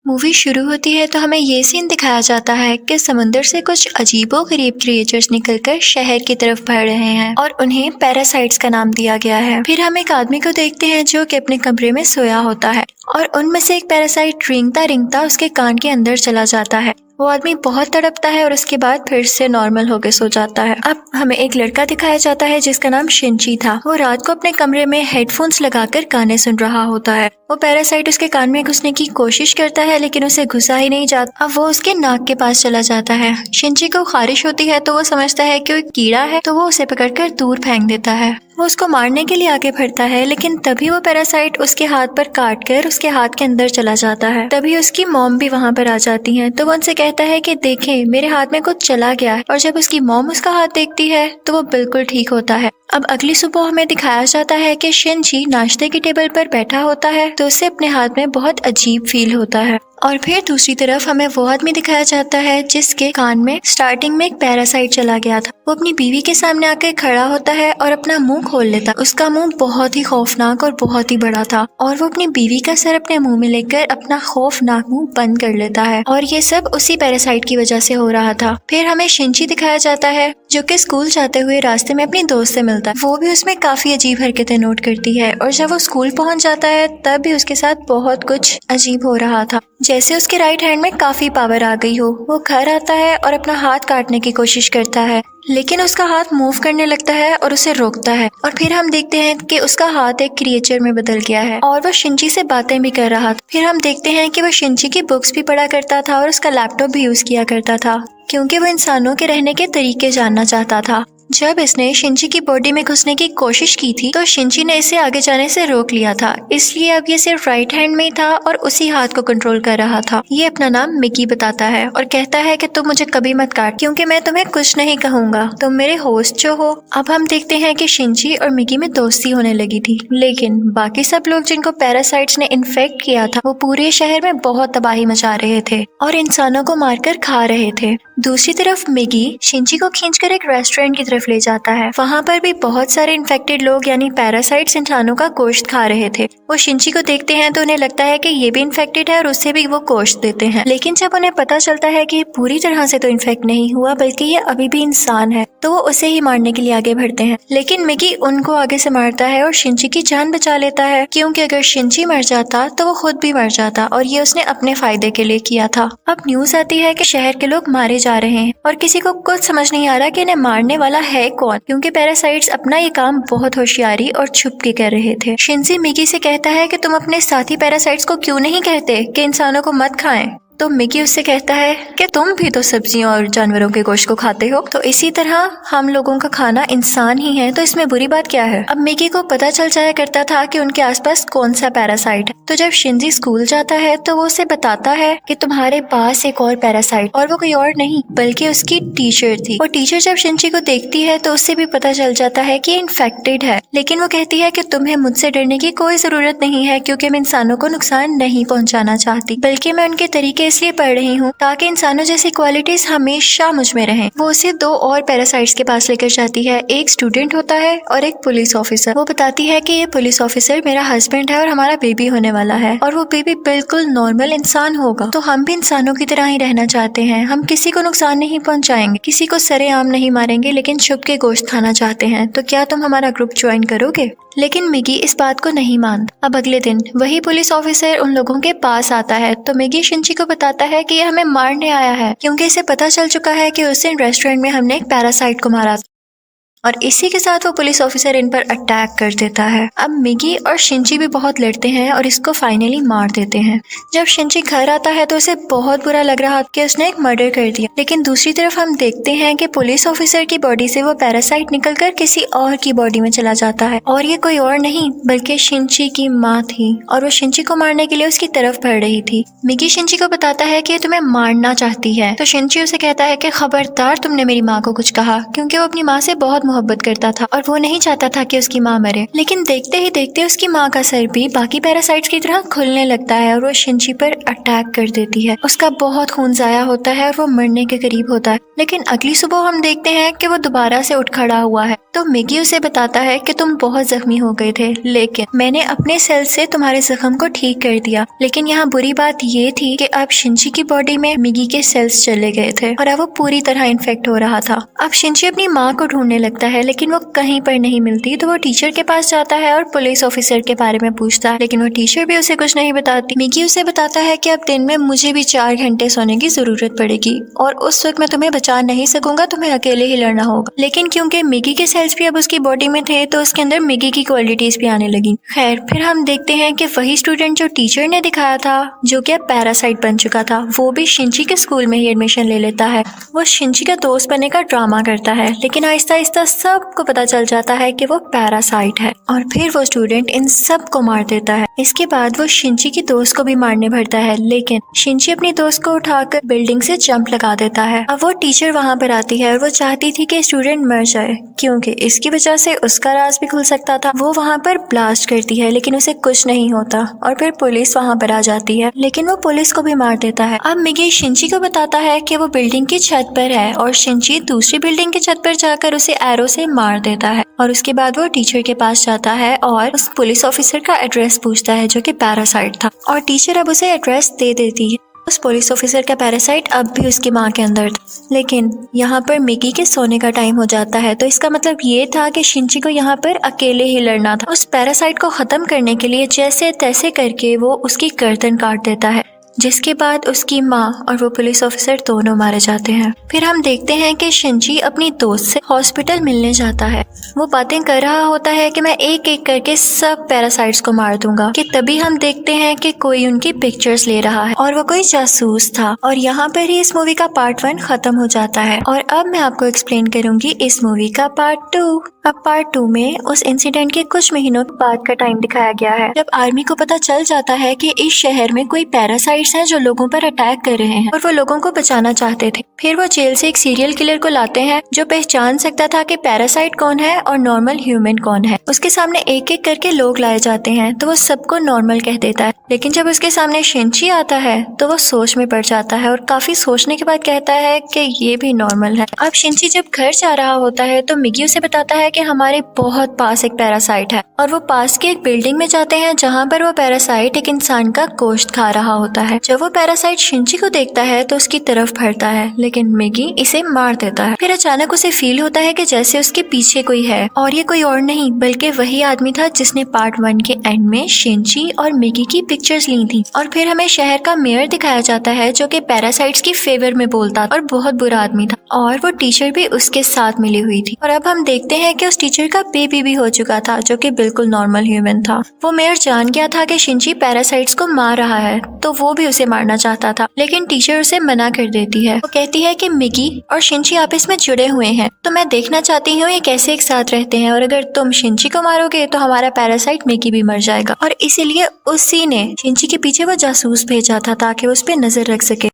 Movie शुरू होती है तो हमें ये सीन दिखाया जाता है कि समुंदर से कुछ अजीबोगरीब क्रिएचर्स निकलकर शहर की तरफ बढ़ रहे हैं और उन्हें पैरासाइट्स का नाम दिया गया है। फिर हम एक आदमी को देखते हैं जो कि अपने कमरे में सोया होता है और उनमें से एक पैरासाइट रेंगता रेंगता उसके कान के अंदर चला जाता है। वो आदमी बहुत तड़पता है और उसके बाद फिर से नॉर्मल होकर सो जाता है। अब हमें एक लड़का दिखाया जाता है जिसका नाम शिंची था। वो रात को अपने कमरे में हेडफोन्स लगाकर गाने सुन रहा होता है। वो पैरासाइट उसके कान में घुसने की कोशिश करता है लेकिन उसे घुसा ही नहीं जाता। अब वो उसके नाक के पास चला जाता है। शिंची को खारिश होती है तो वो समझता है कि वो एक कीड़ा है, तो वो उसे पकड़कर दूर फेंक देता है। वो उसको मारने के लिए आगे बढ़ता है लेकिन तभी वो पैरासाइट उसके हाथ पर काट कर उसके हाथ के अंदर चला जाता है। तभी उसकी मॉम भी वहाँ पर आ जाती है तो वो उनसे कहता है कि देखें, मेरे हाथ में कुछ चला गया है। और जब उसकी मॉम उसका हाथ देखती है तो वो बिल्कुल ठीक होता है। अब अगली सुबह हमें दिखाया जाता है कि शिंची नाश्ते की टेबल पर बैठा होता है तो उसे अपने हाथ में बहुत अजीब फील होता है। और फिर दूसरी तरफ हमें वो आदमी दिखाया जाता है जिसके कान में स्टार्टिंग में एक पैरासाइट चला गया था। वो अपनी बीवी के सामने आकर खड़ा होता है और अपना मुंह खोल लेता। उसका मुंह बहुत ही खौफनाक और बहुत ही बड़ा था और वो अपनी बीवी का सर अपने मुंह में लेकर अपना खौफनाक मुंह बंद कर लेता है और ये सब उसी पैरासाइट की वजह से हो रहा था। फिर हमें शिंची दिखाया जाता है जो कि स्कूल जाते हुए रास्ते में अपनी दोस्त से मिलता है। वो भी उसमें काफी अजीब हरकतें नोट करती है और जब वो स्कूल पहुंच जाता है तब भी उसके साथ बहुत कुछ अजीब हो रहा था, जैसे उसके राइट हैंड में काफी पावर आ गई हो। वो घर आता है और अपना हाथ काटने की कोशिश करता है लेकिन उसका हाथ मूव करने लगता है और उसे रोकता है और फिर हम देखते हैं कि उसका हाथ एक क्रिएचर में बदल गया है और वो शिंची से बातें भी कर रहा था। फिर हम देखते हैं कि वो शिंची की बुक्स भी पढ़ा करता था और उसका लैपटॉप भी यूज किया करता था क्योंकि वो इंसानों के रहने के तरीके जानना चाहता था। जब इसने शिंची की बॉडी में घुसने की कोशिश की थी तो शिंची ने इसे आगे जाने से रोक लिया था, इसलिए अब ये सिर्फ राइट हैंड में ही था और उसी हाथ को कंट्रोल कर रहा था। ये अपना नाम मिकी बताता है और कहता है कि तुम मुझे कभी मत काट क्योंकि मैं तुम्हें कुछ नहीं कहूंगा, तुम मेरे होस्ट जो हो। अब हम देखते हैं कि शिंची और मिकी में दोस्ती होने लगी थी लेकिन बाकी सब लोग जिनको पैरासाइट्स ने इन्फेक्ट किया था वो पूरे शहर में बहुत तबाही मचा रहे थे और इंसानों को मारकर खा रहे थे। दूसरी तरफ मिकी शिंची को खींचकर एक रेस्टोरेंट की तरफ ले जाता है। वहाँ पर भी बहुत सारे इन्फेक्टेड लोग यानी पैरासाइट्स इंसानों का गोश्त खा रहे थे। वो शिंची को देखते हैं तो उन्हें लगता है कि ये भी इन्फेक्टेड है और उससे भी वो गोश्त देते हैं, लेकिन जब उन्हें पता चलता है कि पूरी तरह से तो इन्फेक्ट नहीं हुआ बल्कि ये अभी भी इंसान है तो वो उसे ही मारने के लिए आगे बढ़ते हैं। लेकिन मिकी उनको आगे से मारता है और शिंची की जान बचा लेता है क्योंकि अगर शिंची मर जाता तो वो खुद भी मर जाता और ये उसने अपने फायदे के लिए किया था। अब न्यूज आती है कि शहर के लोग मारे जा रहे हैं और किसी को कुछ समझ नहीं आ रहा कि इन्हें मारने वाला है कौन, क्योंकि पैरासाइट्स अपना ये काम बहुत होशियारी और छुप के कर रहे थे। शिंची मिकी से कहता है कि तुम अपने साथी पैरासाइट्स को क्यों नहीं कहते कि इंसानों को मत खाएं। तो मिकी उससे कहता है कि तुम भी तो सब्जियों और जानवरों के गोश्त को खाते हो, तो इसी तरह हम लोगों का खाना इंसान ही है, तो इसमें बुरी बात क्या है। अब मिकी को पता चल जाया करता था कि उनके आसपास कौन सा पैरासाइट है, तो जब शिंजी स्कूल जाता है तो वो उसे बताता है कि तुम्हारे पास एक और पैरासाइट, और वो कोई और नहीं बल्कि उसकी टीचर थी। वो टीचर जब शिंजी को देखती है तो उससे भी पता चल जाता है कि इन्फेक्टेड है, लेकिन वो कहती है कि तुम्हें मुझसे डरने की कोई जरूरत नहीं है क्योंकि मैं इंसानों को नुकसान नहीं पहुंचाना चाहती, बल्कि मैं उनके तरीके इसलिए पढ़ रही हूँ ताकि इंसानों जैसी क्वालिटीज हमेशा मुझ में रहें। वो उसे दो और पैरासाइट्स के पास लेकर जाती है, एक स्टूडेंट होता है और एक पुलिस ऑफिसर। वो बताती है कि ये पुलिस ऑफिसर मेरा हस्बैंड है और हमारा बेबी होने वाला है और वो बेबी बिल्कुल नॉर्मल इंसान होगा, तो हम भी इंसानों की तरह ही रहना चाहते हैं। हम किसी को नुकसान नहीं पहुंचाएंगे, किसी को सरेआम नहीं मारेंगे, लेकिन छुप के गोश्त खाना चाहते हैं, तो क्या तुम हमारा ग्रुप ज्वाइन करोगे। लेकिन मिगी इस बात को नहीं मानता। अब अगले दिन वही पुलिस ऑफिसर उन लोगों के पास आता है तो मिगी शिंची को बताता है कि ये हमें मारने आया है क्योंकि इसे पता चल चुका है कि उस दिन रेस्टोरेंट में हमने एक पैरासाइट को मारा और इसी के साथ वो पुलिस ऑफिसर इन पर अटैक कर देता है। अब मिगी और शिंची भी बहुत लड़ते हैं और इसको फाइनली मार देते हैं। जब शिंची घर आता है तो उसे बहुत बुरा लग रहा कि उसने एक मर्डर कर दिया, लेकिन दूसरी तरफ हम देखते हैं कि पुलिस ऑफिसर की बॉडी से वो पैरासाइट निकलकर किसी और की बॉडी में चला जाता है और ये कोई और नहीं बल्कि शिंची की माँ थी और वो शिंची को मारने के लिए उसकी तरफ बढ़ रही थी। मिगी शिंची को बताता है कि तुम्हें मारना चाहती है, तो शिंची उसे कहता है कि खबरदार तुमने मेरी माँ को कुछ कहा, क्योंकि वो अपनी माँ से बहुत मोहब्बत करता था और वो नहीं चाहता था कि उसकी माँ मरे। लेकिन देखते ही देखते उसकी माँ का सर भी बाकी पैरासाइट्स की तरह खुलने लगता है और वो शिनची पर अटैक कर देती है। उसका बहुत खून जाया होता है और वो मरने के करीब होता है। लेकिन अगली सुबह हम देखते हैं कि वो दोबारा से उठ खड़ा हुआ है। तो मिगी उसे बताता है कि तुम बहुत जख्मी हो गए थे, लेकिन मैंने अपने सेल से तुम्हारे जख्म को ठीक कर दिया। लेकिन यहाँ बुरी बात ये थी कि अब शिनची की बॉडी में मिगी के सेल्स चले गए थे और अब वो पूरी तरह इन्फेक्ट हो रहा था। अब शिनची अपनी माँ को ढूंढने लगता है, लेकिन वो कहीं पर नहीं मिलती। तो वो टीचर के पास जाता है और पुलिस ऑफिसर के बारे में पूछता है, लेकिन वो टीचर भी उसे कुछ नहीं बताती। मिगी उसे बताता है कि अब दिन में मुझे भी 4 घंटे सोने की जरूरत पड़ेगी और उस वक्त मैं तुम्हें बचा नहीं सकूंगा, तुम्हें अकेले ही लड़ना होगा। लेकिन क्योंकि मिगी के सेल्स भी अब उसकी बॉडी में थे तो उसके अंदर मिगी की क्वालिटीज भी आने लगी। खैर, फिर हम देखते हैं कि वही स्टूडेंट जो टीचर ने दिखाया था, जो कि अब पैरासाइट बन चुका था, वो भी शिनची के स्कूल में ही एडमिशन ले लेता है। वो शिनची का दोस्त बनने का ड्रामा करता है, लेकिन आहिस्ता आहिस्ता सबको पता चल जाता है कि वो पैरासाइट है और फिर वो स्टूडेंट इन सब को मार देता है। इसके बाद वो शिनची की दोस्त को भी मारने भरता है, लेकिन शिनची अपनी दोस्त को उठाकर बिल्डिंग से जंप लगा देता है। अब वो टीचर वहाँ पर आती है और वो चाहती थी कि स्टूडेंट मर जाए, क्योंकि इसकी वजह से उसका राज भी खुल सकता था। वो वहाँ पर ब्लास्ट करती है, लेकिन उसे कुछ नहीं होता और फिर पुलिस वहाँ पर आ जाती है, लेकिन वो पुलिस को भी मार देता है। अब मिगी शिनची को बताता है कि वो बिल्डिंग की छत पर है और शिनची दूसरी बिल्डिंग की छत पर जाकर उसे एरो से मार देता है। और उसके बाद वो टीचर के पास जाता है और उस पुलिस ऑफिसर का एड्रेस पूछता है, जो कि पैरासाइट था, और टीचर अब उसे एड्रेस दे देती है। उस पुलिस ऑफिसर का पैरासाइट अब भी उसकी माँ के अंदर था। लेकिन यहाँ पर मिगी के सोने का टाइम हो जाता है, तो इसका मतलब ये था कि शिनची को यहाँ पर अकेले ही लड़ना था। उस पैरासाइट को खत्म करने के लिए जैसे तैसे करके वो उसकी गर्दन काट देता है, जिसके बाद उसकी माँ और वो पुलिस ऑफिसर दोनों मारे जाते हैं। फिर हम देखते हैं कि शिनची अपनी दोस्त से हॉस्पिटल मिलने जाता है। वो बातें कर रहा होता है कि मैं एक एक करके सब पैरासाइट्स को मार दूंगा, कि तभी हम देखते हैं कि कोई उनकी पिक्चर्स ले रहा है और वो कोई जासूस था। और यहाँ पर ही इस मूवी का पार्ट 1 खत्म हो जाता है और अब मैं आपको एक्सप्लेन करूंगी इस मूवी का पार्ट 2। अब पार्ट 2 में उस इंसिडेंट के कुछ महीनों बाद का टाइम दिखाया गया है, जब आर्मी को पता चल जाता है कि इस शहर में कोई पैरासाइट्स हैं जो लोगों पर अटैक कर रहे हैं और वो लोगों को बचाना चाहते थे। फिर वो जेल से एक सीरियल किलर को लाते हैं जो पहचान सकता था कि पैरासाइट कौन है और नॉर्मल ह्यूमन कौन है। उसके सामने एक एक करके लोग लाए जाते हैं तो वो सबको नॉर्मल कह देता है, लेकिन जब उसके सामने शिनची आता है तो वो सोच में पड़ जाता है और काफी सोचने के बाद कहता है कि ये भी नॉर्मल है। अब शिनची जब घर जा रहा होता है तो मिगी उसे बताता है कि हमारे बहुत पास एक पैरासाइट है और वो पास के एक बिल्डिंग में जाते हैं जहाँ पर वो पैरासाइट एक इंसान का गोश्त खा रहा होता है। जब वो पैरासाइट शिनची को देखता है तो उसकी तरफ बढ़ता है, लेकिन मिगी इसे मार देता है। फिर अचानक उसे फील होता है कि जैसे उसके पीछे कोई है और ये कोई और नहीं बल्कि वही आदमी था जिसने पार्ट 1 के एंड में शिनची और मिगी की पिक्चर्स ली थी। और फिर हमें शहर का मेयर दिखाया जाता है जो कि पैरासाइट्स की फेवर में बोलता और बहुत बुरा आदमी था, और वो टीचर भी उसके साथ मिली हुई थी। और अब हम देखते हैं कि उस टीचर का बेबी भी हो चुका था जो कि बिल्कुल नॉर्मल ह्यूमन था। वो मेयर जान गया था कि शिनची पैरासाइट्स को मार रहा है तो वो भी उसे मारना चाहता था, लेकिन टीचर उसे मना कर देती है। वो कहती है कि मिगी और शिनची आपस में जुड़े हुए हैं, तो मैं देखना चाहती हूँ ये कैसे एक साथ रहते हैं, और अगर तुम शिनची को मारोगे तो हमारा पैरासाइट मिगी भी मर जाएगा। और इसीलिए उसी ने शिनची के पीछे वो जासूस भेजा था ताकि उस पर नजर रख सके।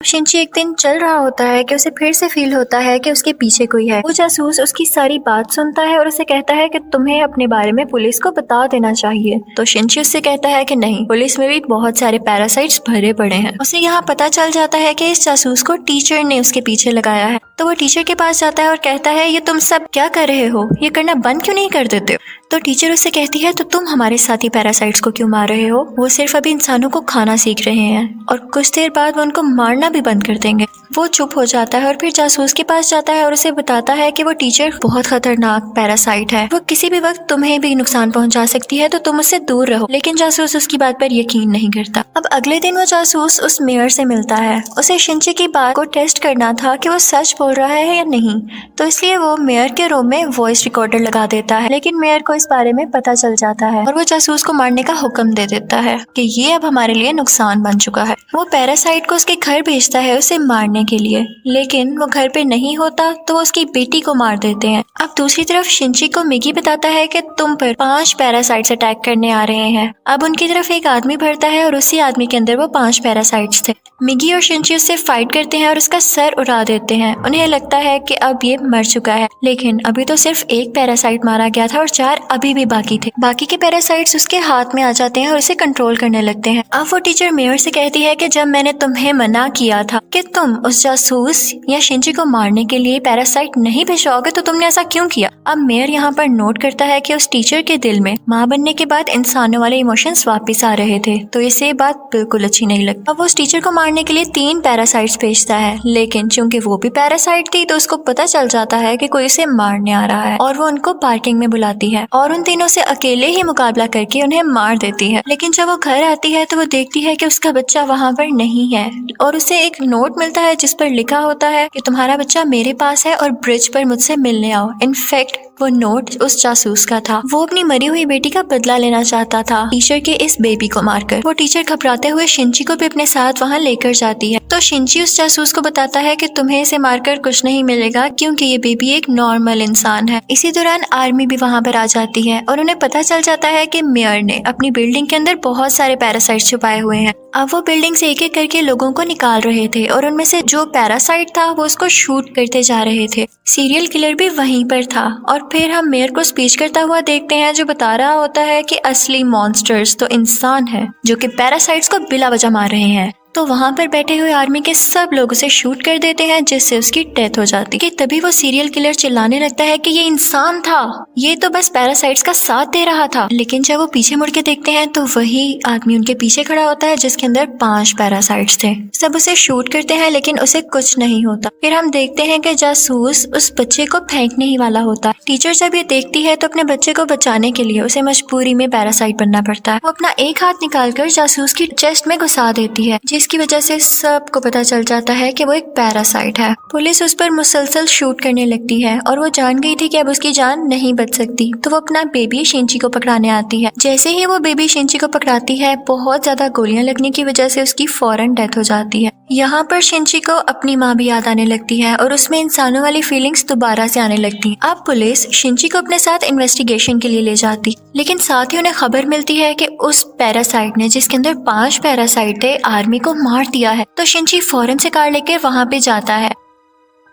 शिनची एक दिन चल रहा होता है कि उसे फिर से फील होता है कि उसके पीछे कोई है। वो जासूस उसकी सारी बात सुनता है और उसे कहता है कि तुम्हें अपने बारे में पुलिस को बता देना चाहिए। तो शिनची उससे कहता है कि नहीं, पुलिस में भी बहुत सारे पैरासाइट्स भरे पड़े हैं। उसे यहाँ पता चल जाता है कि इस जासूस को टीचर ने उसके पीछे लगाया है। तो वो टीचर के पास जाता है और कहता है ये तुम सब क्या कर रहे हो, ये करना बंद क्यों नहीं कर देते हो। तो टीचर उससे कहती है तो तुम हमारे साथी पैरासाइट्स को क्यों मार रहे हो, वो सिर्फ अभी इंसानों को खाना सीख रहे हैं और कुछ देर बाद वो उनको मारना भी बंद कर देंगे। वो चुप हो जाता है और फिर जासूस के पास जाता है और उसे बताता है कि वो टीचर बहुत खतरनाक पैरासाइट है, वो किसी भी वक्त तुम्हें भी नुकसान पहुंचा सकती है, तो तुम उससे दूर रहो। लेकिन जासूस उसकी बात पर यकीन नहीं करता। अब अगले दिन वो जासूस उस मेयर से मिलता है। उसे शिनची की बात को टेस्ट करना था कि वो सच बोल रहा है या नहीं, तो इसलिए वो मेयर के रूम में वॉइस रिकॉर्डर लगा देता है। लेकिन मेयर को इस बारे में पता चल जाता है और वो जासूस को मारने का हुक्म दे देता है कि ये अब हमारे लिए नुकसान बन चुका है। वो पैरासाइट को उसके घर भेजता है उसे मारने के लिए, लेकिन वो घर पे नहीं होता तो वो उसकी बेटी को मार देते हैं। अब दूसरी तरफ शिनची को मिगी बताता है कि तुम पर 5 पैरासाइट्स अटैक करने आ रहे हैं। अब उनकी तरफ एक आदमी बढ़ता है और उसी आदमी के अंदर वो 5 पैरासाइट्स थे। मिगी और शिंची उससे फाइट करते हैं और उसका सर उड़ा देते हैं। उन्हें लगता है कि अब ये मर चुका है, लेकिन अभी तो सिर्फ एक पैरासाइट मारा गया था और 4 अभी भी बाकी थे। बाकी के पैरासाइट्स उसके हाथ में आ जाते हैं और उसे कंट्रोल करने लगते हैं। अब वो टीचर मेयर से कहती है कि जब मैंने तुम्हें मना किया था कि तुम उस जासूस या शिंची को मारने के लिए पैरासाइट नहीं भिजवाओगे तो तुमने ऐसा क्यों किया। अब मेयर यहाँ पर नोट करता है कि उस टीचर के दिल में माँ बनने के बाद इंसानों वाले इमोशंस वापस आ रहे थे, तो इसे ये बात बिल्कुल अच्छी नहीं लगती। अब वो उस टीचर को मारने के लिए 3 पैरासाइट्स भेजता है, लेकिन चूंकि वो भी पैरासाइट थी तो उसको पता चल जाता है कि कोई उसे मारने आ रहा है और वो उनको पार्किंग में बुलाती है और उन तीनों से अकेले ही मुकाबला करके उन्हें मार देती है। लेकिन जब वो घर आती है तो वो देखती है कि उसका बच्चा वहाँ पर नहीं है और उसे एक नोट मिलता है जिस पर लिखा होता है कि तुम्हारा बच्चा मेरे पास है और ब्रिज पर मुझसे मिलने आओ। इनफैक्ट वो नोट उस जासूस का था। वो अपनी मरी हुई बेटी का बदला लेना चाहता था टीचर के इस बेबी को मारकर। वो टीचर घबराते हुए शिंची को भी अपने साथ वहाँ लेकर जाती है, तो शिंची उस जासूस को बताता है कि तुम्हें इसे मारकर कुछ नहीं मिलेगा क्योंकि ये बेबी एक नॉर्मल इंसान है। इसी दौरान आर्मी भी वहाँ पर आ जाती है और उन्हें पता चल जाता है कि मेयर ने अपनी बिल्डिंग के अंदर बहुत सारे पैरासाइट छुपाए हुए हैं। अब वो बिल्डिंग से एक एक करके लोगों को निकाल रहे थे और उनमें से जो पैरासाइट था वो उसको शूट करते जा रहे थे। सीरियल किलर भी वहीं पर था और फिर हम मेयर को स्पीच करता हुआ देखते हैं जो बता रहा होता है कि असली मॉन्स्टर्स तो इंसान है जो कि पैरासाइट्स को बिला वजह मार रहे हैं। तो वहाँ पर बैठे हुए आर्मी के सब लोग उसे शूट कर देते हैं जिससे उसकी डेथ हो जाती है। तभी वो सीरियल किलर चिल्लाने लगता है कि ये इंसान था, ये तो बस पैरासाइट्स का साथ दे रहा था। लेकिन जब वो पीछे मुड़ के देखते हैं तो वही आदमी उनके पीछे खड़ा होता है जिसके अंदर 5 पैरासाइट्स थे। सब उसे शूट करते हैं लेकिन उसे कुछ नहीं होता। फिर हम देखते हैं कि जासूस उस बच्चे को फेंकने ही वाला होता है। टीचर जब ये देखती है तो अपने बच्चे को बचाने के लिए उसे मजबूरी में पैरासाइट बनना पड़ता है। वो अपना एक हाथ निकालकर जासूस की चेस्ट में घुसा देती है जिसकी वजह से सबको पता चल जाता है कि वो एक पैरासाइट है। पुलिस उस पर मुसलसल शूट करने लगती है और वो जान गई थी कि अब उसकी जान नहीं बच सकती, तो वो अपना बेबी शिंची को पकड़ाने आती है। जैसे ही वो बेबी शिंची को पकड़ाती है बहुत ज्यादा गोलियां लगने की वजह से उसकी फौरन डेथ हो जाती है। यहाँ पर शिंची को अपनी माँ भी याद आने लगती है और उसमें इंसानों वाली फीलिंग्स दोबारा से आने लगती है। अब पुलिस शिंची को अपने साथ इन्वेस्टिगेशन के लिए ले जाती, लेकिन साथ ही उन्हें खबर मिलती है कि उस पैरासाइट ने जिसके अंदर 5 पैरासाइट थे आर्मी को मार दिया है। तो शिंची फौरन से कार लेकर वहाँ पे जाता है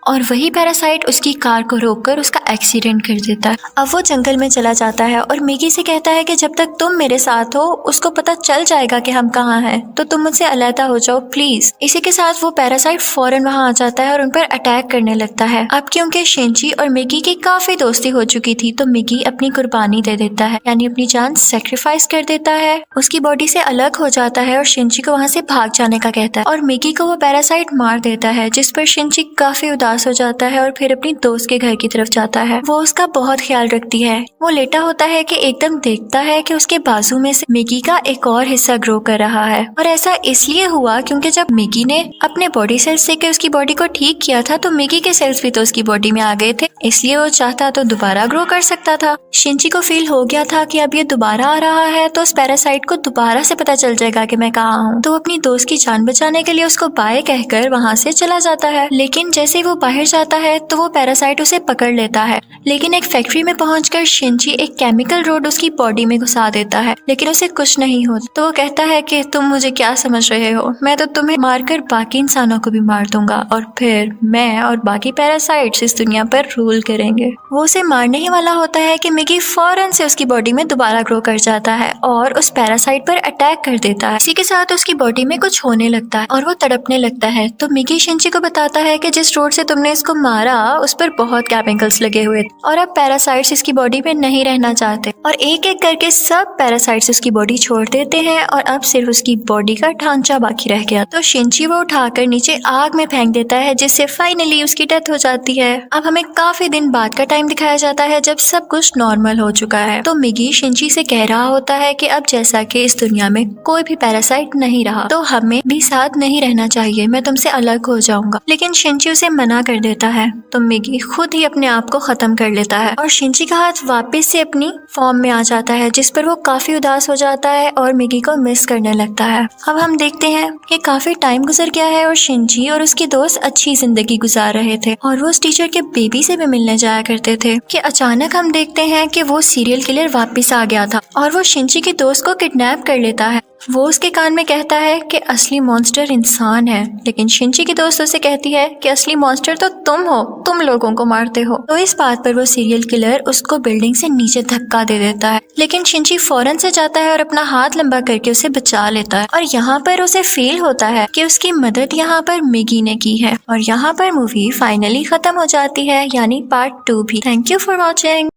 और वही पैरासाइट उसकी कार को रोककर उसका एक्सीडेंट कर देता है। अब वो जंगल में चला जाता है और मिगी से कहता है कि जब तक तुम मेरे साथ हो उसको पता चल जाएगा कि हम कहाँ हैं, तो तुम मुझसे अलहदा हो जाओ प्लीज। इसी के साथ वो पैरासाइट फौरन वहाँ आ जाता है और उन पर अटैक करने लगता है। अब क्योंकि शिंची और मिगी की काफी दोस्ती हो चुकी थी तो मिगी अपनी कुर्बानी दे देता है, यानी अपनी जान सेक्रीफाइस कर देता है, उसकी बॉडी से अलग हो जाता है और शिंची को वहाँ से भाग जाने का कहता है और मिगी को वो पैरासाइट मार देता है, जिस पर शिंची काफी उदास हो जाता है और फिर अपनी दोस्त के घर की तरफ जाता है। वो उसका बहुत ख्याल रखती है। वो लेटा होता है कि एकदम देखता है कि उसके बाजू में से मिगी का एक और हिस्सा ग्रो कर रहा है और ऐसा इसलिए हुआ क्योंकि जब मिगी ने अपने बॉडी सेल्स से के उसकी बॉडी को ठीक किया था तो मिगी के सेल्स भी तो उसकी बॉडी में आ गए थे, इसलिए वो चाहता तो दोबारा ग्रो कर सकता था। शिंची को फील हो गया था कि अब ये दोबारा आ रहा है तो उस पैरासाइट को दोबारा से पता चल जाएगा कि मैं कहाँ हूँ, तो अपनी दोस्त की जान बचाने के लिए उसको बाय कहकर वहाँ से चला जाता है। लेकिन जैसे वो बाहर जाता है तो वो पैरासाइट उसे पकड़ लेता है, लेकिन एक फैक्ट्री में पहुंचकर शिंची एक केमिकल रोड उसकी बॉडी में घुसा देता है, लेकिन उसे कुछ नहीं होता। तो वो कहता है कि तुम मुझे क्या समझ रहे हो, मैं तो तुम्हें मारकर बाकी इंसानों को भी मार दूंगा और फिर मैं और बाकी पैरासाइट्स इस दुनिया पर रूल करेंगे। वो उसे मारने ही वाला होता है कि मिगी फौरन से उसकी बॉडी में दोबारा ग्रो कर जाता है और उस पैरासाइट पर अटैक कर देता है। इसी के साथ उसकी बॉडी में कुछ होने लगता है और वो तड़पने लगता है। तो मिगी शिंची को बताता है कि जिस रोड से तुमने इसको मारा उस पर बहुत केमिकल्स लगे हुए थे और अब पैरासाइट्स इसकी बॉडी में नहीं रहना चाहते और एक एक करके सब पैरासाइट्स उसकी बॉडी छोड़ देते हैं और अब सिर्फ उसकी बॉडी का ढांचा बाकी रह गया। तो शिंची वो उठाकर नीचे आग में फेंक देता है जिससे फाइनली उसकी डेथ हो जाती है। अब हमें काफी दिन बाद का टाइम दिखाया जाता है जब सब कुछ नॉर्मल हो चुका है। तो मिगी शिंची से कह रहा होता है कि अब जैसा कि इस दुनिया में कोई भी पैरासाइट नहीं रहा तो हमें भी साथ नहीं रहना चाहिए, मैं तुमसे अलग हो जाऊंगा। लेकिन शिंची उसे मना कर देता है तो मिगी खुद ही अपने आप को खत्म कर लेता है और शिंची का हाथ वापस से अपनी फॉर्म में आ जाता है, जिस पर वो काफी उदास हो जाता है और मिगी को मिस करने लगता है। अब हम देखते हैं कि काफी टाइम गुजर गया है और शिंची और उसकी दोस्त अच्छी जिंदगी गुजार रहे थे और वो उस टीचर के बेबी से भी मिलने जाया करते थे कि अचानक हम देखते हैं कि वो सीरियल किलर वापस आ गया था और वो शिंची की दोस्त को किडनैप कर लेता है वो उसके कान में कहता है कि असली मॉन्स्टर इंसान है, लेकिन शिनची की दोस्त उसे कहती है कि असली मॉन्स्टर तो तुम हो, तुम लोगों को मारते हो। तो इस बात पर वो सीरियल किलर उसको बिल्डिंग से नीचे धक्का दे देता है, लेकिन शिनची फौरन से जाता है और अपना हाथ लंबा करके उसे बचा लेता है। और यहाँ पर उसे फील होता है कि उसकी मदद यहाँ पर मिगी ने की है। और यहाँ पर मूवी फाइनली खत्म हो जाती है, यानी पार्ट 2 भी। Thank you for watching.